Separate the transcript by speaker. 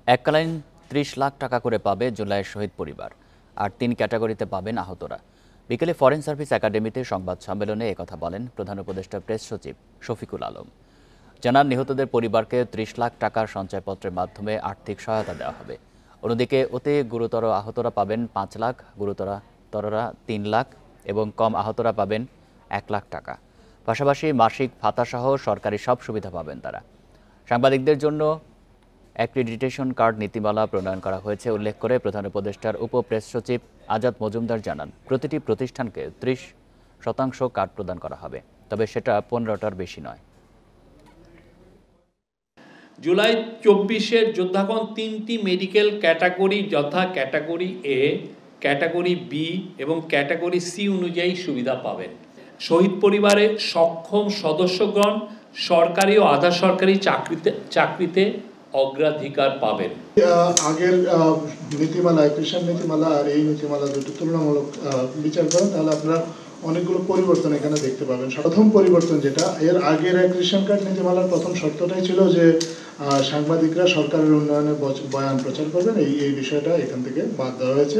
Speaker 1: এককালীন ৩০ লাখ টাকা করে পাবে জুলাইয়ের শহীদ পরিবার, আর ৩ ক্যাটাগরিতে পাবেন আহতরা। বিকেলে ফরেন সার্ভিস একাডেমিতে সংবাদ সম্মেলনে একথা বলেন প্রধান উপদেষ্টা প্রেস সচিব শফিকুল আলম। জানান, নিহতদের পরিবারকে ৩০ লাখ টাকার সঞ্চয়পত্রের মাধ্যমে আর্থিক সহায়তা দেওয়া হবে। অন্যদিকে অতি গুরুতর আহতরা পাবেন ৫ লাখ, গুরুতররা ৩ লাখ এবং কম আহতরা পাবেন ১ লাখ টাকা। পাশাপাশি মাসিক ভাতাসহ সরকারি সব সুবিধা পাবেন তারা। সাংবাদিকদের জন্য অ্যাক্রিডিটেশন কার্ড নীতিমালা প্রণয়ন করা হয়েছে উল্লেখ করে প্রধান উপদেষ্টার প্রেস সচিব আজাদ মজুমদার জানান, প্রতিটি প্রতিষ্ঠানকে ৩০% কার্ড প্রদান করা হবে, তবে সেটা ১৫টার বেশি নয়।
Speaker 2: জুলাই ২৪-এর যোদ্ধাগণ ৩টি মেডিকেল ক্যাটাগরি যথা ক্যাটাগরি এ, ক্যাটাগরি বি এবং ক্যাটাগরি সি অনুযায়ী সুবিধা পাবেন। শহীদ পরিবারের সক্ষম সদস্যগণ সরকারি ও আধা সরকারি চাকরিতে অগ্রাধিকার পাবেন।
Speaker 3: আগের নীতিমালা, অ্যাক্রিশন নীতিমালা আর এই নীতিমালা দুটো তুলনামূলক বিচার করেন তাহলে আপনারা অনেকগুলো পরিবর্তন এখানে দেখতে পাবেন। প্রথম পরিবর্তন যেটা, এর আগের অ্যাক্রিশন কার্ড নীতিমালার প্রথম শর্তটাই ছিল যে সাংবাদিকরা সরকারের উন্নয়নের বয়ান প্রচার করবেন, এই বিষয়টা এখান থেকে বাদ দেওয়া হয়েছে।